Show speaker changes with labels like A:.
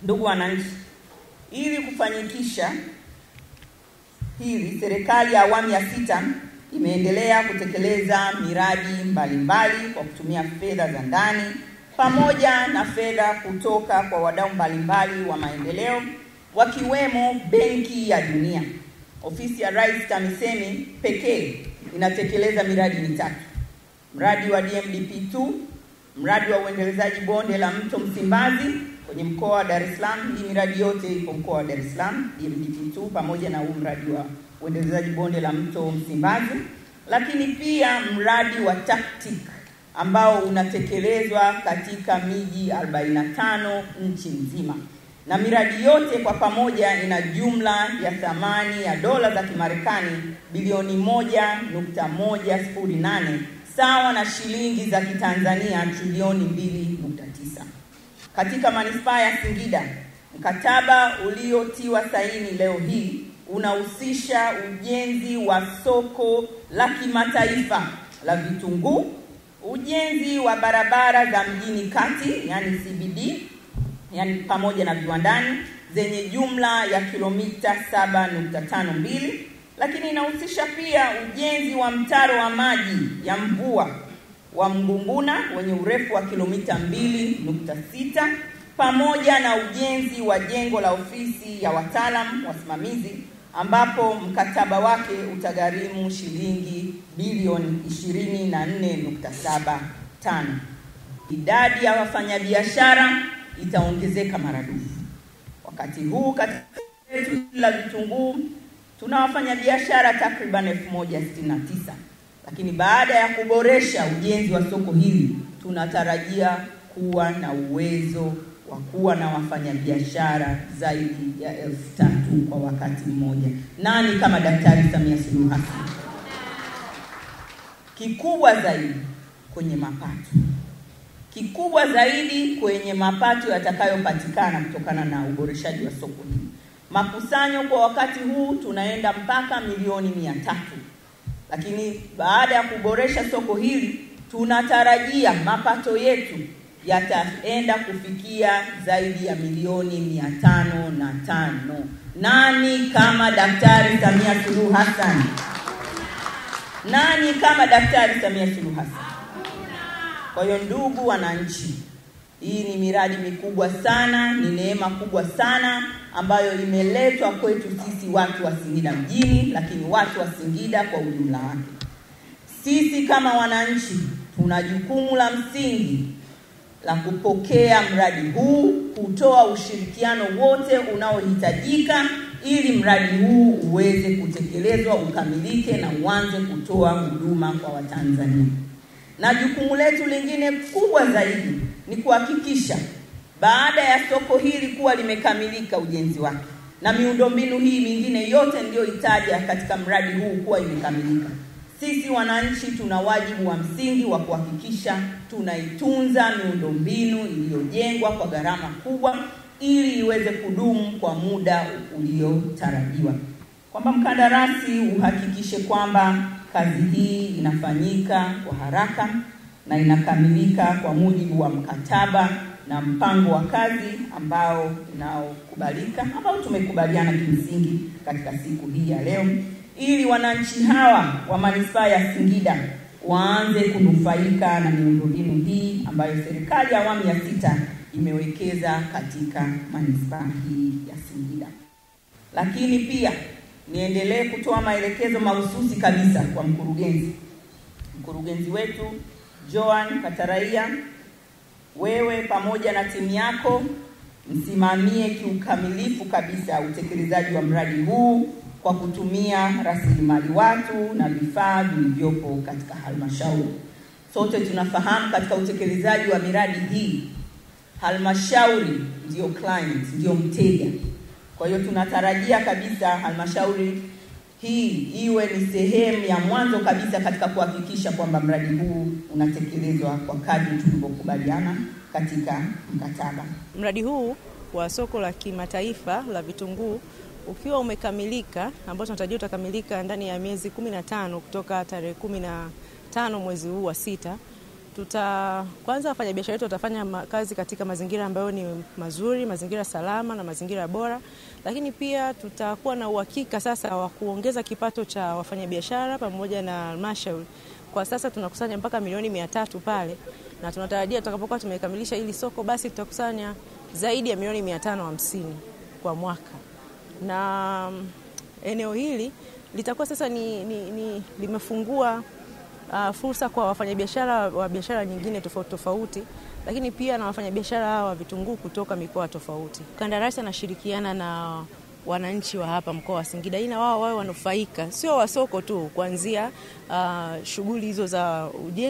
A: Ndugu wananchi, ili kufanikisha hili, serikali ya awamu ya 6 imeendelea kutekeleza miradi mbalimbali kwa kutumia fedha za ndani pamoja na fedha kutoka kwa wadau mbalimbali wa maendeleo, wakiwemo Benki ya Dunia. Ofisi ya Rais TAMISEMI pekee inatekeleza miradi mitatu: mradi wa DMDP2, mradi wa uendelezaji bonde la mto Msimbazi kwenye mkoa wa Dar es Salaam. Hii miradi yote ipo mkoa wa Dar es Salaam, DMDP2 pamoja na mradi wa uendelezaji bonde la mto Msimbazi, lakini pia mradi wa TACTIC ambao unatekelezwa katika miji 45 nchi nzima. Na miradi yote kwa pamoja ina jumla ya thamani ya dola za Kimarekani bilioni 1.108 sawa na shilingi za Kitanzania trilioni 2.9. Katika manispaa ya Singida, mkataba uliotiwa saini leo hii unahusisha ujenzi wa soko la kimataifa la vitunguu, ujenzi wa barabara za mjini kati yani CBD yani pamoja na viwandani zenye jumla ya kilomita 7.52, lakini inahusisha pia ujenzi wa mtaro wa maji ya mvua wa Mgunguna wenye urefu wa kilomita 2.6 pamoja na ujenzi wa jengo la ofisi ya wataalamu wasimamizi ambapo mkataba wake utagharimu shilingi bilioni 24.75. Idadi ya wafanyabiashara itaongezeka maradufu. Wakati huu katika la vitunguu tuna wafanyabiashara takriban 1069, lakini baada ya kuboresha ujenzi wa soko hili tunatarajia kuwa na uwezo wa kuwa na wafanyabiashara zaidi ya 3,000 kwa wakati mmoja. Nani kama Daktari Samia Suluhu Hassan? Kikubwa zaidi kwenye mapato. Kikubwa zaidi kwenye mapato yatakayopatikana kutokana na uboreshaji wa soko hili. Makusanyo kwa wakati huu tunaenda mpaka milioni 300. Lakini baada ya kuboresha soko hili tunatarajia mapato yetu yataenda kufikia zaidi ya milioni 505. Nani kama Daktari Samia Suluhu Hassan? Nani kama Daktari Samia Suluhu Hassan? Kwa hiyo ndugu wananchi, hii ni miradi mikubwa sana, ni neema kubwa sana ambayo imeletwa kwetu sisi watu wa Singida mjini, lakini watu wa Singida kwa ujumla wake. Sisi kama wananchi tuna jukumu la msingi la kupokea mradi huu, kutoa ushirikiano wote unaohitajika ili mradi huu uweze kutekelezwa, ukamilike na uanze kutoa huduma kwa Watanzania. Na jukumu letu lingine kubwa zaidi ni kuhakikisha baada ya soko hili kuwa limekamilika ujenzi wake na miundombinu hii mingine yote niliyoitaja katika mradi huu kuwa imekamilika, sisi wananchi tuna wajibu wa msingi wa kuhakikisha tunaitunza miundombinu iliyojengwa kwa gharama kubwa ili iweze kudumu kwa muda uliotarajiwa. Kwamba mkandarasi uhakikishe kwamba kazi hii inafanyika kwa haraka na inakamilika kwa mujibu wa mkataba na mpango wa kazi ambao tumekubaliana kimsingi katika siku hii ya leo, ili wananchi hawa wa manispaa ya Singida waanze kunufaika na miundombinu hii ambayo serikali ya awamu ya 6 imewekeza katika manispaa hii ya Singida. Lakini pia niendelee kutoa maelekezo mahususi kabisa kwa mkurugenzi wetu Joan Kataraia. Wewe pamoja na timu yako msimamie kiukamilifu kabisa utekelezaji wa mradi huu kwa kutumia rasilimali watu na vifaa vilivyopo katika halmashauri. Sote tunafahamu katika utekelezaji wa miradi hii halmashauri ndio client, ndio mteja. Kwa hiyo tunatarajia kabisa halmashauri hii iwe ni sehemu ya mwanzo kabisa katika kuhakikisha kwamba mradi huu unatekelezwa kwa kadri tulivyokubaliana katika mkataba.
B: Mradi huu wa soko la kimataifa la vitunguu ukiwa umekamilika, ambao tunatarajia utakamilika ndani ya miezi 15 kutoka tarehe 15 mwezi huu wa 6, Kwanza wafanyabiashara wetu watafanya kazi katika mazingira ambayo ni mazuri, mazingira salama na mazingira bora. Lakini pia tutakuwa na uhakika sasa wa kuongeza kipato cha wafanyabiashara pamoja na halmashauri. Kwa sasa tunakusanya mpaka milioni 300 pale, na tunatarajia tutakapokuwa tumekamilisha hili soko basi tutakusanya zaidi ya milioni 550 kwa mwaka. Na eneo hili litakuwa sasa limefungua fursa kwa wafanyabiashara wa biashara nyingine tofauti tofauti, lakini pia na wafanyabiashara wa vitunguu kutoka mikoa tofauti. Kandarasi anashirikiana na wananchi wa hapa mkoa wa Singida ili na wao wawe wanufaika, sio wa soko tu, kuanzia shughuli hizo za ujenzi